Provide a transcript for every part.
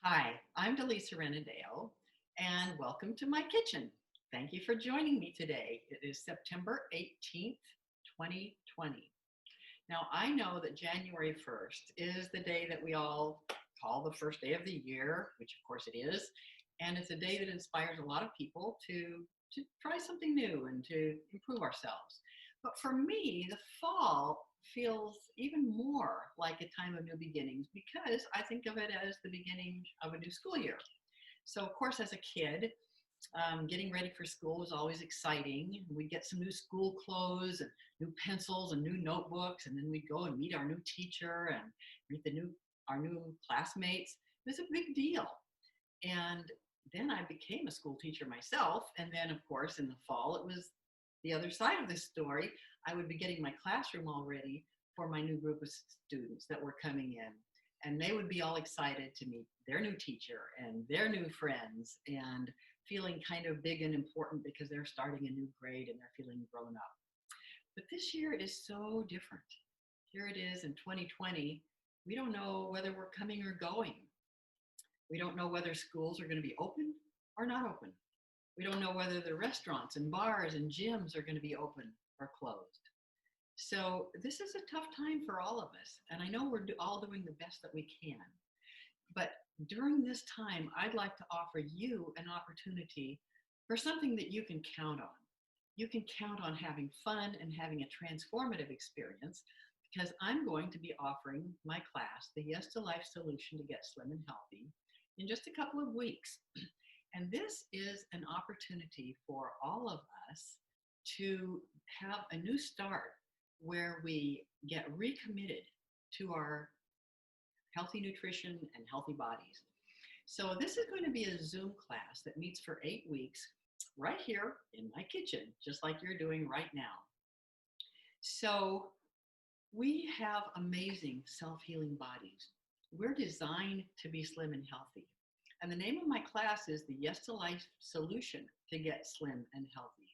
Hi, I'm Delisa Renideo, and welcome to my kitchen. Thank you for joining me today. It is September 18th, 2020. Now, I know that January 1st is the day that we all call the first day of the year, which of course it is, and it's a day that inspires a lot of people to try something new and to improve ourselves. But for me, the fall feels even more like a time of new beginnings because I think of it as the beginning of a new school year. So, of course, as a kid, getting ready for school was always exciting. We'd get some new school clothes and new pencils and new notebooks, and then we'd go and meet our new teacher and meet our new classmates. It was a big deal. And then I became a school teacher myself. And then, of course, in the fall, it was the other side of this story. I would be getting my classroom all ready for my new group of students that were coming in. And they would be all excited to meet their new teacher and their new friends and feeling kind of big and important because they're starting a new grade and they're feeling grown up. But this year is so different. Here it is in 2020. We don't know whether we're coming or going. We don't know whether schools are going to be open or not open. We don't know whether the restaurants and bars and gyms are going to be open or closed. So this is a tough time for all of us. And I know we're all doing the best that we can. But during this time, I'd like to offer you an opportunity for something that you can count on. You can count on having fun and having a transformative experience because I'm going to be offering my class, the Yes to Life Solution to Get Slim and Healthy, in just a couple of weeks. And this is an opportunity for all of us to have a new start where we get recommitted to our healthy nutrition and healthy bodies. So this is going to be a Zoom class that meets for 8 weeks right here in my kitchen, just like you're doing right now. So we have amazing self-healing bodies. We're designed to be slim and healthy. And the name of my class is the Yes to Life Solution to Get Slim and Healthy.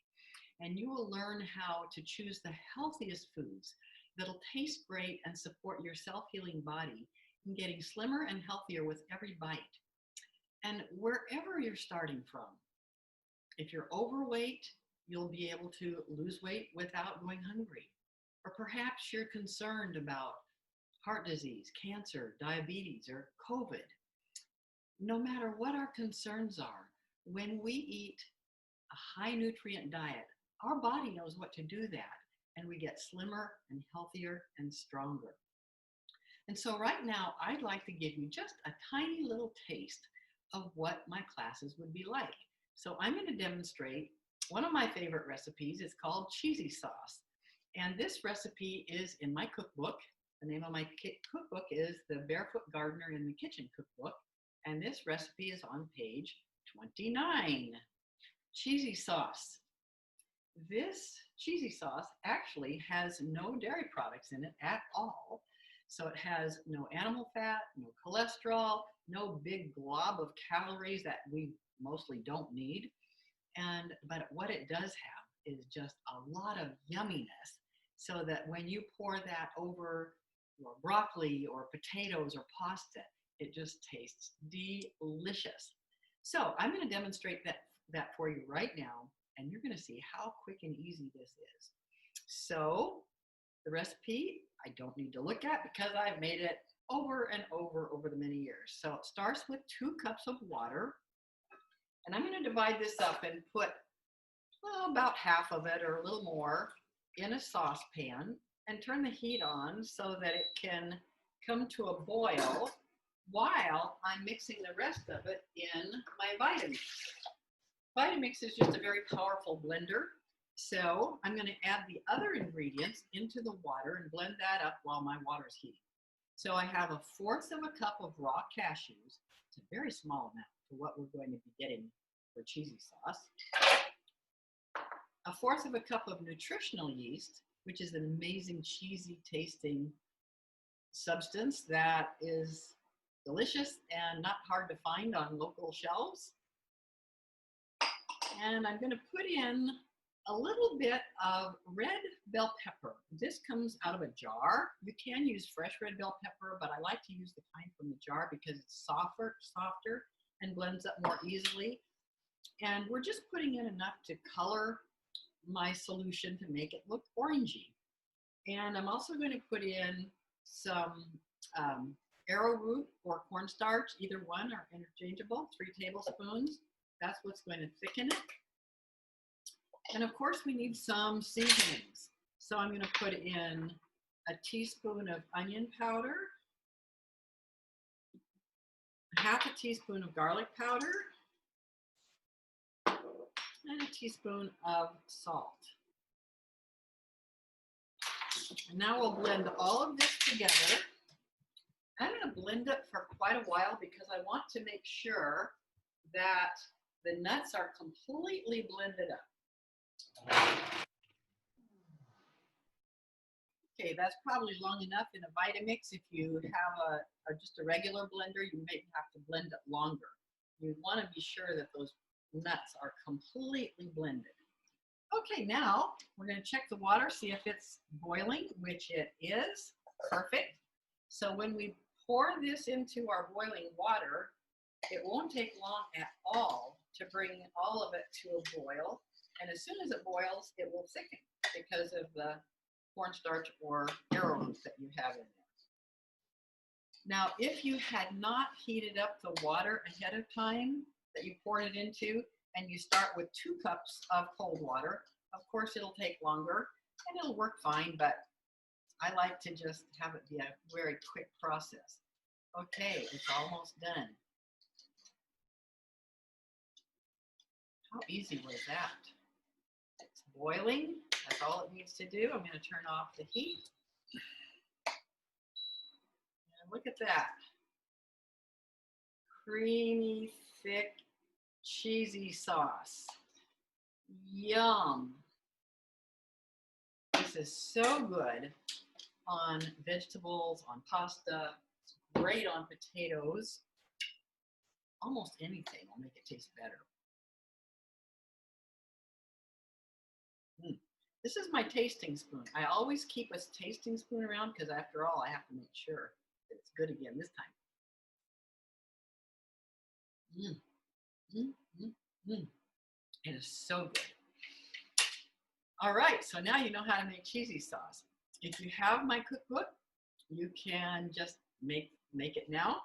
And you will learn how to choose the healthiest foods that'll taste great and support your self-healing body in getting slimmer and healthier with every bite. And wherever you're starting from, if you're overweight, you'll be able to lose weight without going hungry. Or perhaps you're concerned about heart disease, cancer, diabetes, or COVID. No matter what our concerns are, when we eat a high nutrient diet, our body knows what to do that, and we get slimmer and healthier and stronger. And so right now, I'd like to give you just a tiny little taste of what my classes would be like. So I'm going to demonstrate one of my favorite recipes. It's called cheesy sauce. And this recipe is in my cookbook. The name of my cookbook is the Barefoot Gardener in the Kitchen Cookbook. And this recipe is on page 29. Cheesy sauce. This cheesy sauce actually has no dairy products in it at all. So it has no animal fat, no cholesterol, no big glob of calories that we mostly don't need. But what it does have is just a lot of yumminess so that when you pour that over your broccoli or potatoes or pasta, it just tastes delicious. So I'm going to demonstrate that for you right now, and you're going to see how quick and easy this is. So the recipe, I don't need to look at because I've made it over and over the many years. So it starts with 2 cups of water, and I'm going to divide this up and put about half of it or a little more in a saucepan and turn the heat on so that it can come to a boil while I'm mixing the rest of it in my Vitamix. Vitamix is just a very powerful blender. So I'm going to add the other ingredients into the water and blend that up while my water's heating. So I have 1/4 of a cup of raw cashews. It's a very small amount for what we're going to be getting for cheesy sauce. 1/4 of a cup of nutritional yeast, which is an amazing cheesy tasting substance that is delicious and not hard to find on local shelves. And I'm going to put in a little bit of red bell pepper. This comes out of a jar. You can use fresh red bell pepper, but I like to use the kind from the jar because it's softer, and blends up more easily. And we're just putting in enough to color my solution to make it look orangey. And I'm also going to put in some arrowroot or cornstarch, either one are interchangeable, 3 tablespoons. That's what's going to thicken it. And of course we need some seasonings. So I'm going to put in a teaspoon of onion powder, half a teaspoon of garlic powder, and a teaspoon of salt. And now we'll blend all of this together. I'm going to blend it for quite a while because I want to make sure that the nuts are completely blended up. Okay, that's probably long enough in a Vitamix. If you have just a regular blender, you may have to blend it longer. You want to be sure that those nuts are completely blended. Okay, now we're going to check the water, see if it's boiling, which it is. Perfect. So when we pour this into our boiling water, it won't take long at all to bring all of it to a boil. And as soon as it boils, it will thicken because of the cornstarch or arrowroot that you have in there. Now, if you had not heated up the water ahead of time that you poured it into, and you start with 2 cups of cold water, of course it'll take longer and it'll work fine, but I like to just have it be a very quick process. Okay, it's almost done. How easy was that? It's boiling. That's all it needs to do. I'm going to turn off the heat. And look at that. Creamy, thick, cheesy sauce. Yum. This is so good on vegetables, on pasta. It's great on potatoes. Almost anything will make it taste better. This is my tasting spoon. I always keep a tasting spoon around because after all, I have to make sure that it's good again this time. It is so good. All right, so now you know how to make cheesy sauce. If you have my cookbook, you can just make it now.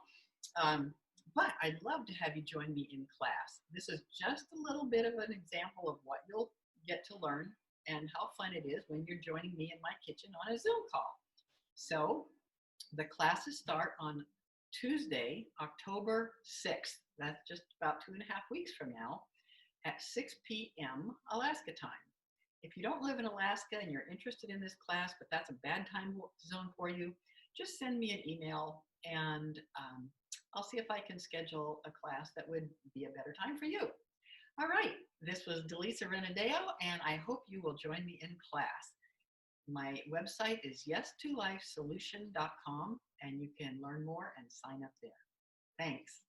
But I'd love to have you join me in class. This is just a little bit of an example of what you'll get to learn and how fun it is when you're joining me in my kitchen on a Zoom call. So the classes start on Tuesday, October 6th. That's just about 2.5 weeks from now at 6 p.m. Alaska time. If you don't live in Alaska and you're interested in this class, but that's a bad time zone for you, just send me an email and I'll see if I can schedule a class that would be a better time for you. All right, this was Delisa Renideo, and I hope you will join me in class. My website is yes2lifesolution.com, and you can learn more and sign up there. Thanks.